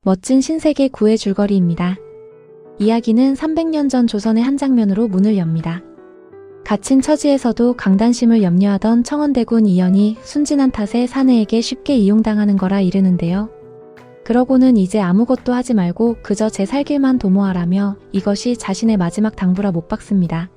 멋진 신세계 구의 줄거리입니다. 이야기는 300년 전 조선의 한 장면으로 문을 엽니다. 갇힌 처지에서도 강단심을 염려하던 청원대군 이연이 순진한 탓에 사내에게 쉽게 이용당하는 거라 이르는데요. 그러고는 이제 아무것도 하지 말고 그저 제 살 길만 도모하라며 이것이 자신의 마지막 당부라 못 박습니다.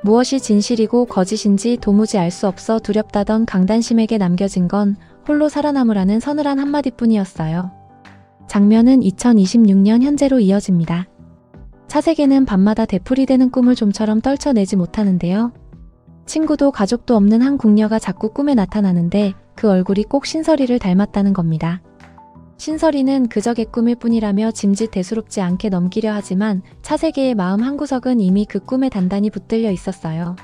무엇이 진실이고 거짓인지 도무지 알 수 없어 두렵다던 강단심에게 남겨진 건 홀로 살아남으라는 서늘한 한마디뿐이었어요. 장면은 2026년 현재로 이어집니다. 차세계는 밤마다 되풀이되는 꿈을 좀처럼 떨쳐내지 못하는데요. 친구도 가족도 없는 한 궁녀가 자꾸 꿈에 나타나는데 그 얼굴이 꼭 신설이를 닮았다는 겁니다. 신설이는 그저 개꿈일 뿐이라며 짐짓 대수롭지 않게 넘기려 하지만 차세계의 마음 한구석은 이미 그 꿈에 단단히 붙들려 있었어요.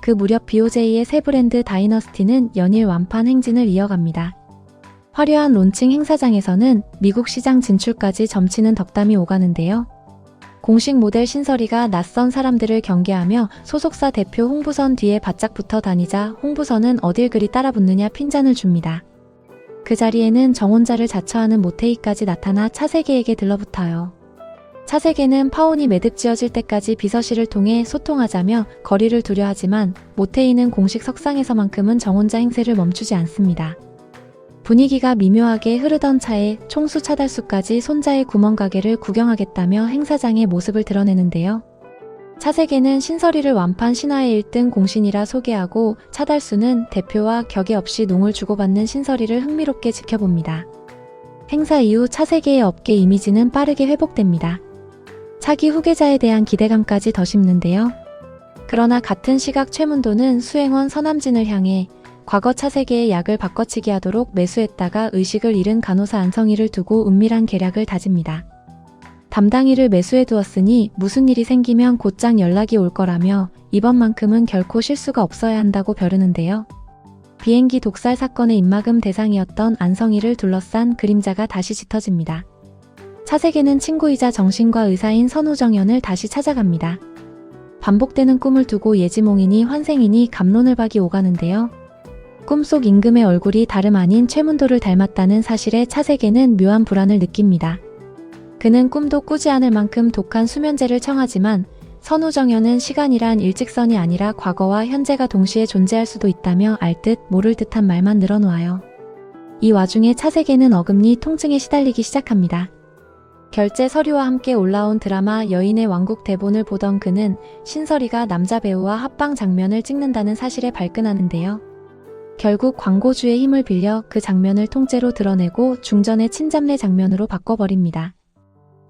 그 무렵 BOJ의 새 브랜드 다이너스티는 연일 완판 행진을 이어갑니다. 화려한 론칭 행사장에서는 미국 시장 진출까지 점치는 덕담이 오가는데요. 공식 모델 신설이가 낯선 사람들을 경계하며 소속사 대표 홍부선 뒤에 바짝 붙어 다니자 홍부선은 어딜 그리 따라붙느냐 핀잔을 줍니다. 그 자리에는 정혼자를 자처하는 모태이까지 나타나 차세계에게 들러붙어요. 차세계는 파혼이 매듭지어질 때까지 비서실을 통해 소통하자며 거리를 두려 하지만 모태이는 공식 석상에서만큼은 정혼자 행세를 멈추지 않습니다. 분위기가 미묘하게 흐르던 차에 총수 차달수까지 손자의 구멍가게를 구경하겠다며 행사장의 모습을 드러내는데요. 차세계는 신설이를 완판 신화의 1등 공신이라 소개하고 차달수는 대표와 격의 없이 농을 주고받는 신설이를 흥미롭게 지켜봅니다. 행사 이후 차세계의 업계 이미지는 빠르게 회복됩니다. 차기 후계자에 대한 기대감까지 더 심는데요. 그러나 같은 시각 최문도는 수행원 서남진을 향해 과거 차세계의 약을 바꿔치기 하도록 매수했다가 의식을 잃은 간호사 안성희를 두고 은밀한 계략을 다집니다. 담당이를 매수해 두었으니 무슨 일이 생기면 곧장 연락이 올 거라며 이번만큼은 결코 실수가 없어야 한다고 벼르는데요. 비행기 독살 사건의 입막음 대상이었던 안성희를 둘러싼 그림자가 다시 짙어집니다. 차세계는 친구이자 정신과 의사인 선우정연을 다시 찾아갑니다. 반복되는 꿈을 두고 예지몽이니 환생이니 갑론을박이 오가는데요. 꿈속 임금의 얼굴이 다름 아닌 최문도를 닮았다는 사실에 차세계는 묘한 불안을 느낍니다. 그는 꿈도 꾸지 않을 만큼 독한 수면제를 청하지만 선우정연은 시간이란 일직선이 아니라 과거와 현재가 동시에 존재할 수도 있다며 알 듯 모를 듯한 말만 늘어놓아요. 이 와중에 차세계는 어금니 통증에 시달리기 시작합니다. 결제 서류와 함께 올라온 드라마 여인의 왕국 대본을 보던 그는 신설이가 남자 배우와 합방 장면을 찍는다는 사실에 발끈하는데요. 결국 광고주의 힘을 빌려 그 장면을 통째로 드러내고 중전의 친잡내 장면으로 바꿔버립니다.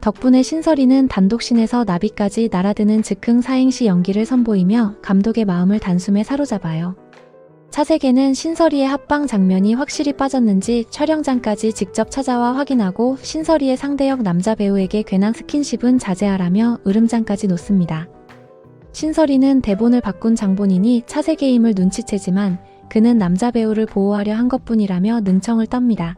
덕분에 신설이는 단독신에서 나비까지 날아드는 즉흥 사행시 연기를 선보이며 감독의 마음을 단숨에 사로잡아요. 차세계는 신설이의 합방 장면이 확실히 빠졌는지 촬영장까지 직접 찾아와 확인하고 신설이의 상대역 남자 배우에게 괜한 스킨십은 자제하라며 으름장까지 놓습니다. 신설이는 대본을 바꾼 장본인이 차세계임을 눈치채지만 그는 남자 배우를 보호하려 한 것뿐이라며 능청을 떱니다.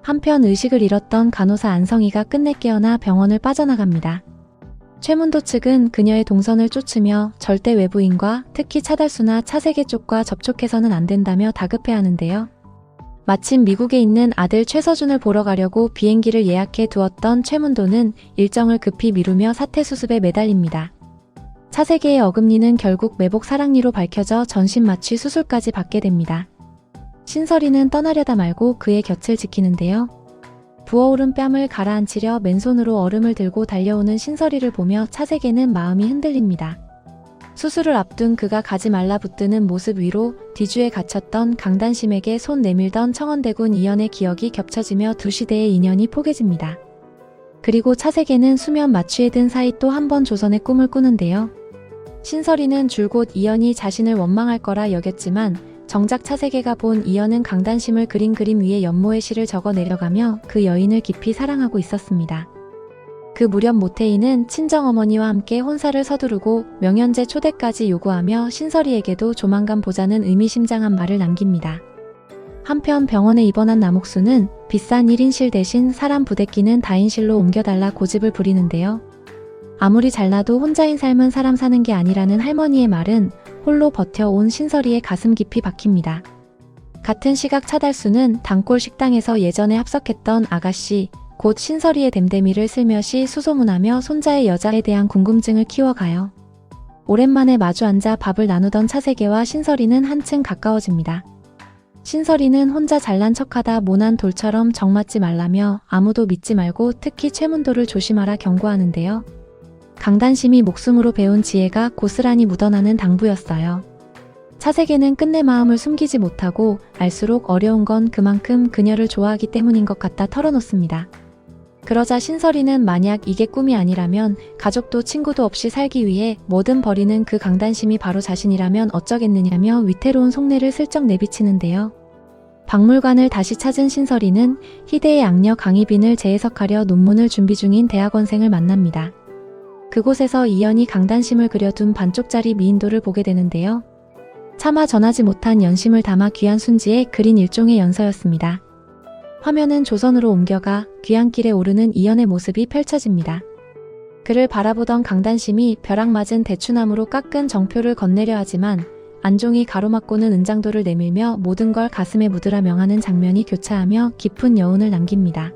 한편 의식을 잃었던 간호사 안성희가 끝내 깨어나 병원을 빠져나갑니다. 최문도 측은 그녀의 동선을 쫓으며 절대 외부인과 특히 차달수나 차세계 쪽과 접촉해서는 안 된다며 다급해하는데요. 마침 미국에 있는 아들 최서준을 보러 가려고 비행기를 예약해 두었던 최문도는 일정을 급히 미루며 사태 수습에 매달립니다. 차세계의 어금니는 결국 매복 사랑니로 밝혀져 전신 마취 수술까지 받게 됩니다. 신설이는 떠나려다 말고 그의 곁을 지키는데요. 부어오른 뺨을 가라앉히려 맨손으로 얼음을 들고 달려오는 신설이를 보며 차세계는 마음이 흔들립니다. 수술을 앞둔 그가 가지 말라 붙드는 모습 위로 뒤주에 갇혔던 강단심에게 손 내밀던 청원대군 이연의 기억이 겹쳐지며 두 시대의 인연이 포개집니다. 그리고 차세계는 수면 마취에 든 사이 또 한 번 조선의 꿈을 꾸는데요. 신설이는 줄곧 이연이 자신을 원망할 거라 여겼지만 정작 차세계가 본 이연은 강단심을 그린 그림 위에 연모의 시를 적어 내려가며 그 여인을 깊이 사랑하고 있었습니다. 그 무렵 모태이는 친정어머니와 함께 혼사를 서두르고 명현제 초대까지 요구하며 신설이에게도 조만간 보자는 의미심장한 말을 남깁니다. 한편 병원에 입원한 남옥수는 비싼 1인실 대신 사람 부대끼는 다인실로 옮겨달라 고집을 부리는데요. 아무리 잘나도 혼자인 삶은 사람 사는 게 아니라는 할머니의 말은 홀로 버텨온 신설이의 가슴 깊이 박힙니다. 같은 시각 차달수는 단골 식당에서 예전에 합석했던 아가씨 곧 신설이의 댐댐이를 슬며시 수소문하며 손자의 여자에 대한 궁금증을 키워가요. 오랜만에 마주 앉아 밥을 나누던 차세계와 신설이는 한층 가까워집니다. 신설이는 혼자 잘난 척하다 모난 돌처럼 정맞지 말라며 아무도 믿지 말고 특히 최문도를 조심하라 경고하는데요. 강단심이 목숨으로 배운 지혜가 고스란히 묻어나는 당부였어요. 차세계는 끝내 마음을 숨기지 못하고 알수록 어려운 건 그만큼 그녀를 좋아하기 때문인 것 같다 털어놓습니다. 그러자 신설이는 만약 이게 꿈이 아니라면 가족도 친구도 없이 살기 위해 뭐든 버리는 그 강단심이 바로 자신이라면 어쩌겠느냐며 위태로운 속내를 슬쩍 내비치는데요. 박물관을 다시 찾은 신설이는 희대의 악녀 강희빈을 재해석하려 논문을 준비 중인 대학원생을 만납니다. 그곳에서 이연이 강단심을 그려둔 반쪽짜리 미인도를 보게 되는데요. 차마 전하지 못한 연심을 담아 귀한 순지에 그린 일종의 연서였습니다. 화면은 조선으로 옮겨가 귀향길에 오르는 이연의 모습이 펼쳐집니다. 그를 바라보던 강단심이 벼락 맞은 대추나무로 깎은 정표를 건네려 하지만 안종이 가로막고는 은장도를 내밀며 모든 걸 가슴에 묻으라 명하는 장면이 교차하며 깊은 여운을 남깁니다.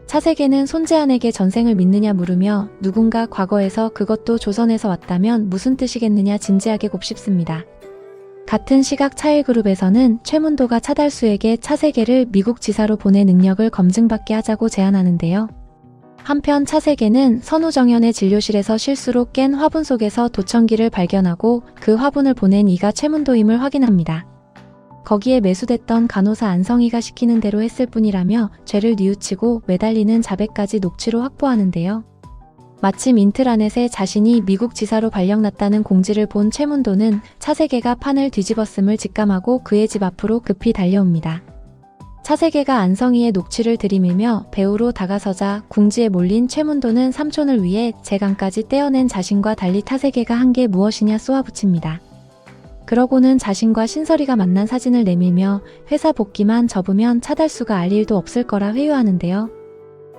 차세계는 손재한에게 전생을 믿느냐 물으며 누군가 과거에서 그것도 조선에서 왔다면 무슨 뜻이겠느냐 진지하게 곱씹습니다. 같은 시각 차일그룹에서는 최문도가 차달수에게 차세계를 미국 지사로 보내 능력을 검증받게 하자고 제안하는데요. 한편 차세계는 선우정연의 진료실에서 실수로 깬 화분 속에서 도청기를 발견하고 그 화분을 보낸 이가 최문도임을 확인합니다. 거기에 매수됐던 간호사 안성희가 시키는 대로 했을 뿐이라며 죄를 뉘우치고 매달리는 자백까지 녹취로 확보하는데요. 마침 인트라넷에 자신이 미국 지사로 발령났다는 공지를 본 최문도는 차세계가 판을 뒤집었음을 직감하고 그의 집 앞으로 급히 달려옵니다. 차세계가 안성희의 녹취를 들이밀며 배우로 다가서자 궁지에 몰린 최문도는 삼촌을 위해 재간까지 떼어낸 자신과 달리 차세계가 한 게 무엇이냐 쏘아붙입니다. 그러고는 자신과 신설이가 만난 사진을 내밀며 회사 복귀만 접으면 차달수가 알 일도 없을 거라 회유하는데요.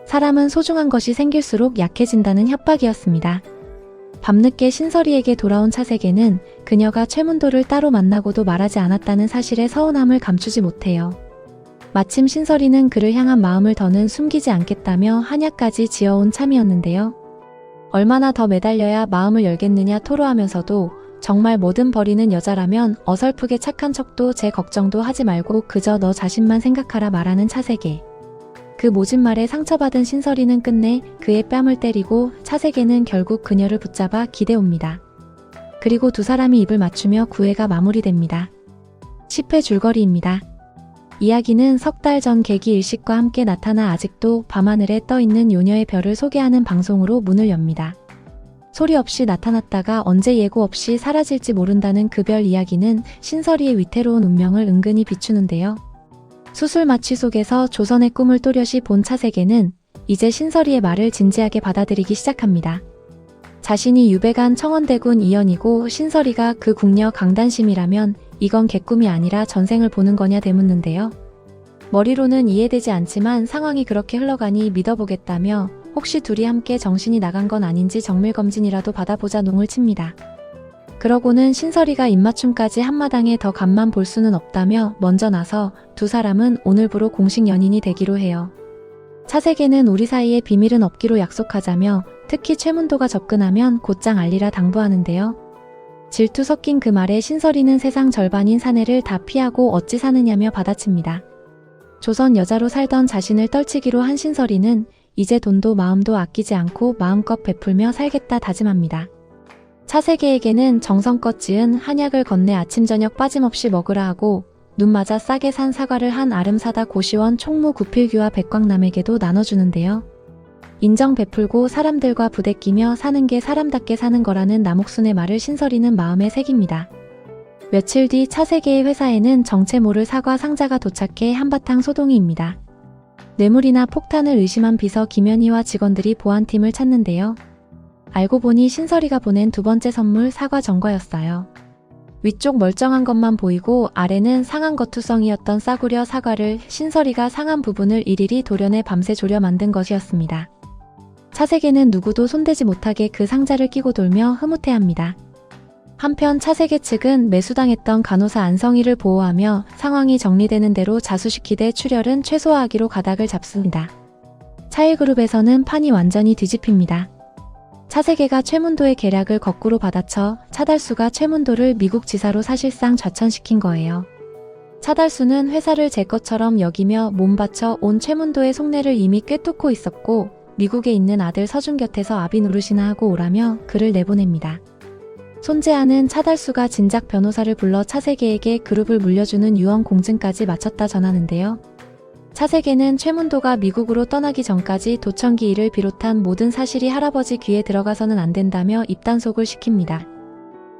사람은 소중한 것이 생길수록 약해진다는 협박이었습니다. 밤늦게 신설이에게 돌아온 차세계는 그녀가 최문도를 따로 만나고도 말하지 않았다는 사실에 서운함을 감추지 못해요. 마침 신설이는 그를 향한 마음을 더는 숨기지 않겠다며 한약까지 지어온 참이었는데요. 얼마나 더 매달려야 마음을 열겠느냐 토로하면서도 정말 뭐든 버리는 여자라면 어설프게 착한 척도 제 걱정도 하지 말고 그저 너 자신만 생각하라 말하는 차세계. 그 모진 말에 상처받은 신설이는 끝내 그의 뺨을 때리고 차세계는 결국 그녀를 붙잡아 기대옵니다. 그리고 두 사람이 입을 맞추며 9회가 마무리됩니다. 10회 줄거리입니다. 이야기는 석 달 전 계기 일식과 함께 나타나 아직도 밤하늘에 떠있는 요녀의 별을 소개하는 방송으로 문을 엽니다. 소리 없이 나타났다가 언제 예고 없이 사라질지 모른다는 그 별 이야기는 신설이의 위태로운 운명을 은근히 비추는데요. 수술 마취 속에서 조선의 꿈을 또렷이 본 차세계는 이제 신설이의 말을 진지하게 받아들이기 시작합니다. 자신이 유배간 청원대군 이연이고 신설이가 그 궁녀 강단심이라면 이건 개꿈이 아니라 전생을 보는 거냐 되묻는데요. 머리로는 이해되지 않지만 상황이 그렇게 흘러가니 믿어보겠다며 혹시 둘이 함께 정신이 나간 건 아닌지 정밀검진이라도 받아보자 농을 칩니다. 그러고는 신설이가 입맞춤까지 한마당에 더 간만 볼 수는 없다며 먼저 나서 두 사람은 오늘부로 공식 연인이 되기로 해요. 차세계는 우리 사이에 비밀은 없기로 약속하자며 특히 최문도가 접근하면 곧장 알리라 당부하는데요. 질투 섞인 그 말에 신설이는 세상 절반인 사내를 다 피하고 어찌 사느냐며 받아칩니다. 조선 여자로 살던 자신을 떨치기로 한 신설이는 이제 돈도 마음도 아끼지 않고 마음껏 베풀며 살겠다 다짐합니다. 차세계에게는 정성껏 지은 한약을 건네 아침 저녁 빠짐없이 먹으라 하고 눈 맞아 싸게 산 사과를 한 아름 사다 고시원 총무 구필규와 백광남에게도 나눠주는데요. 인정 베풀고 사람들과 부대끼며 사는 게 사람답게 사는 거라는 남옥순의 말을 신설이는 마음에 새깁니다. 며칠 뒤 차세계의 회사에는 정체 모를 사과 상자가 도착해 한바탕 소동이입니다. 뇌물이나 폭탄을 의심한 비서 김현희와 직원들이 보안팀을 찾는데요. 알고 보니 신설이가 보낸 두 번째 선물 사과 전과였어요. 위쪽 멀쩡한 것만 보이고 아래는 상한 거투성이었던 싸구려 사과를 신설이가 상한 부분을 일일이 도련에 밤새 졸여 만든 것이었습니다. 차세계는 누구도 손대지 못하게 그 상자를 끼고 돌며 흐뭇해합니다. 한편 차세계 측은 매수당했던 간호사 안성희를 보호하며 상황이 정리되는 대로 자수시키되 출혈은 최소화하기로 가닥을 잡습니다. 차일그룹에서는 판이 완전히 뒤집힙니다. 차세계가 최문도의 계략을 거꾸로 받아쳐 차달수가 최문도를 미국 지사로 사실상 좌천시킨 거예요. 차달수는 회사를 제 것처럼 여기며 몸바쳐 온 최문도의 속내를 이미 꿰뚫고 있었고 미국에 있는 아들 서준 곁에서 아비 노릇이나 하고 오라며 그를 내보냅니다. 손재아는 차달수가 진작 변호사를 불러 차세계에게 그룹을 물려주는 유언 공증까지 마쳤다 전하는데요. 차세계는 최문도가 미국으로 떠나기 전까지 도청기 일을 비롯한 모든 사실이 할아버지 귀에 들어가서는 안 된다며 입단속을 시킵니다.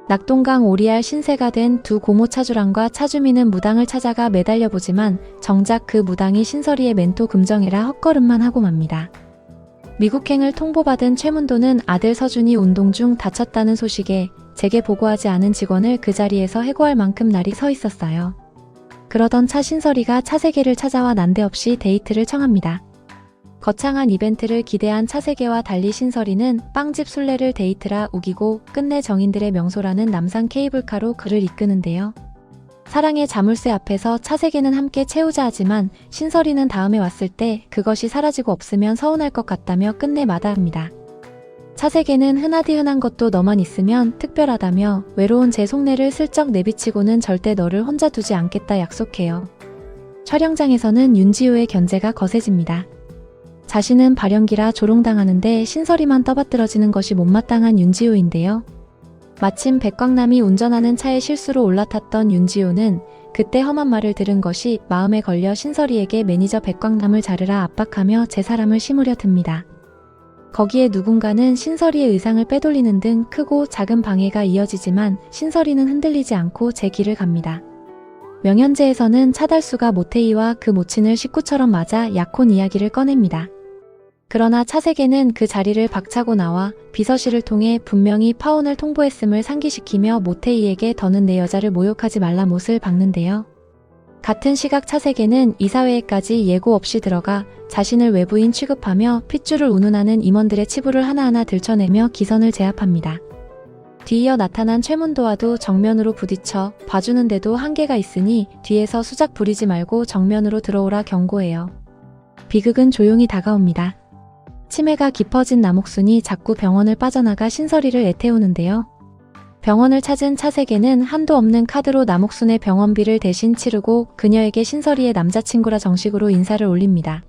낙동강 오리알 신세가 된 두 고모 차주랑과 차주민은 무당을 찾아가 매달려보지만 정작 그 무당이 신설이의 멘토 금정이라 헛걸음만 하고 맙니다. 미국행을 통보받은 최문도는 아들 서준이 운동 중 다쳤다는 소식에 제게 보고하지 않은 직원을 그 자리에서 해고할 만큼 날이 서 있었어요. 그러던 차 신설이가 차세계를 찾아와 난데없이 데이트를 청합니다. 거창한 이벤트를 기대한 차세계와 달리 신설이는 빵집 순례를 데이트라 우기고 끝내 정인들의 명소라는 남산 케이블카로 그를 이끄는데요. 사랑의 자물쇠 앞에서 차세계는 함께 채우자 하지만 신설이는 다음에 왔을 때 그것이 사라지고 없으면 서운할 것 같다며 끝내 마다합니다. 차세계는 흔하디 흔한 것도 너만 있으면 특별하다며 외로운 제 속내를 슬쩍 내비치고는 절대 너를 혼자 두지 않겠다 약속해요. 촬영장에서는 윤지호의 견제가 거세집니다. 자신은 발연기라 조롱당하는데 신설이만 떠받들어지는 것이 못마땅한 윤지호인데요. 마침 백광남이 운전하는 차에 실수로 올라탔던 윤지호는 그때 험한 말을 들은 것이 마음에 걸려 신설이에게 매니저 백광남을 자르라 압박하며 제 사람을 심으려 듭니다. 거기에 누군가는 신설이의 의상을 빼돌리는 등 크고 작은 방해가 이어지지만 신설이는 흔들리지 않고 제 길을 갑니다. 명현제에서는 차달수가 모태이와 그 모친을 식구처럼 맞아 약혼 이야기를 꺼냅니다. 그러나 차세계는 그 자리를 박차고 나와 비서실을 통해 분명히 파혼을 통보했음을 상기시키며 모태이에게 더는 내 여자를 모욕하지 말라 못을 박는데요. 같은 시각 차세계는 이사회에까지 예고 없이 들어가 자신을 외부인 취급하며 핏줄을 운운하는 임원들의 치부를 하나하나 들춰내며 기선을 제압합니다. 뒤이어 나타난 최문도와도 정면으로 부딪혀 봐주는데도 한계가 있으니 뒤에서 수작 부리지 말고 정면으로 들어오라 경고해요. 비극은 조용히 다가옵니다. 치매가 깊어진 남옥순이 자꾸 병원을 빠져나가 신설이를 애태우는데요. 병원을 찾은 차세계는 한도 없는 카드로 남옥순의 병원비를 대신 치르고 그녀에게 신설이의 남자친구라 정식으로 인사를 올립니다.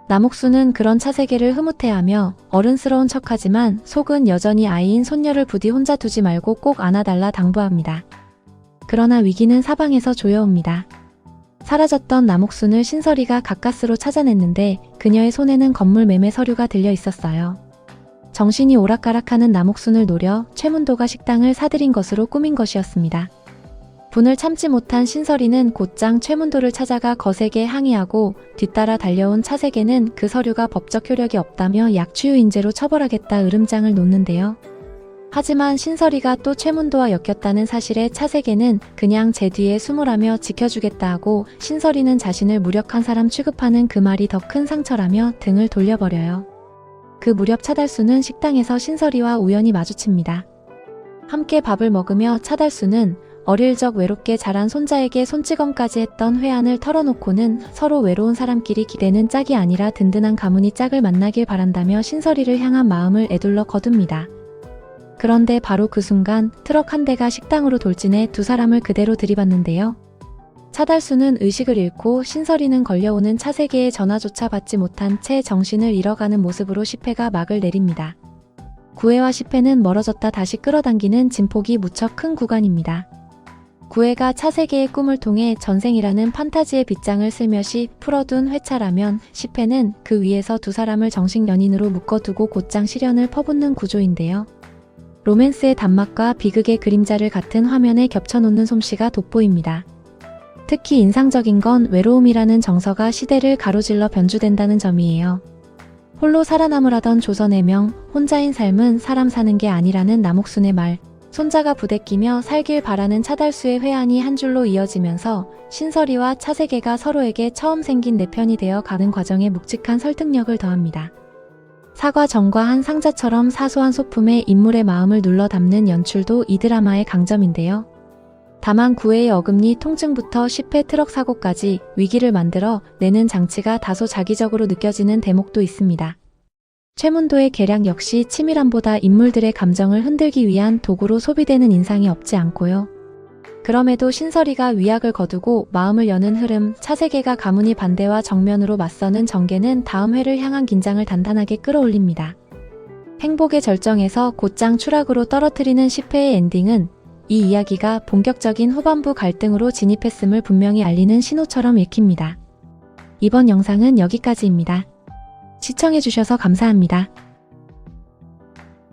남옥순은 그런 차세계를 흐뭇해하며 어른스러운 척하지만 속은 여전히 아이인 손녀를 부디 혼자 두지 말고 꼭 안아달라 당부합니다. 그러나 위기는 사방에서 조여옵니다. 사라졌던 남옥순을 신설이가 가까스로 찾아냈는데 그녀의 손에는 건물 매매 서류가 들려 있었어요. 정신이 오락가락하는 남옥순을 노려 최문도가 식당을 사들인 것으로 꾸민 것이었습니다. 분을 참지 못한 신설이는 곧장 최문도를 찾아가 거세게 항의하고 뒤따라 달려온 차세계는 그 서류가 법적 효력이 없다며 약취유인죄로 처벌하겠다 으름장을 놓는데요. 하지만 신설이가 또 최문도와 엮였다는 사실에 차세계는 그냥 제 뒤에 숨으라며 지켜주겠다 하고 신설이는 자신을 무력한 사람 취급하는 그 말이 더 큰 상처라며 등을 돌려버려요. 그 무렵 차달수는 식당에서 신설이와 우연히 마주칩니다. 함께 밥을 먹으며 차달수는 어릴 적 외롭게 자란 손자에게 손찌검까지 했던 회한을 털어놓고는 서로 외로운 사람끼리 기대는 짝이 아니라 든든한 가문이 짝을 만나길 바란다며 신설이를 향한 마음을 에둘러 거둡니다. 그런데 바로 그 순간 트럭 한 대가 식당으로 돌진해 두 사람을 그대로 들이받는데요. 차달수는 의식을 잃고 신설이는 걸려오는 차세계의 전화조차 받지 못한 채 정신을 잃어가는 모습으로 10회가 막을 내립니다. 9회와 10회는 멀어졌다 다시 끌어당기는 진폭이 무척 큰 구간입니다. 9회가 차세계의 꿈을 통해 전생이라는 판타지의 빗장을 슬며시 풀어둔 회차라면 10회는 그 위에서 두 사람을 정식 연인으로 묶어두고 곧장 시련을 퍼붓는 구조인데요. 로맨스의 단맛과 비극의 그림자를 같은 화면에 겹쳐놓는 솜씨가 돋보입니다. 특히 인상적인 건 외로움이라는 정서가 시대를 가로질러 변주된다는 점이에요. 홀로 살아남으라던 조선의 명, 혼자인 삶은 사람 사는 게 아니라는 남옥순의 말, 손자가 부대끼며 살길 바라는 차달수의 회한이 한 줄로 이어지면서 신설이와 차세계가 서로에게 처음 생긴 내 편이 되어 가는 과정에 묵직한 설득력을 더합니다. 사과 전과 한 상자처럼 사소한 소품에 인물의 마음을 눌러 담는 연출도 이 드라마의 강점인데요. 다만 9회의 어금니 통증부터 10회 트럭 사고까지 위기를 만들어 내는 장치가 다소 자기적으로 느껴지는 대목도 있습니다. 최문도의 계략 역시 치밀함보다 인물들의 감정을 흔들기 위한 도구로 소비되는 인상이 없지 않고요. 그럼에도 신설이가 위약을 거두고 마음을 여는 흐름, 차세계가 가문이 반대와 정면으로 맞서는 전개는 다음 회를 향한 긴장을 단단하게 끌어올립니다. 행복의 절정에서 곧장 추락으로 떨어뜨리는 10회의 엔딩은 이 이야기가 본격적인 후반부 갈등으로 진입했음을 분명히 알리는 신호처럼 읽힙니다. 이번 영상은 여기까지입니다. 시청해주셔서 감사합니다.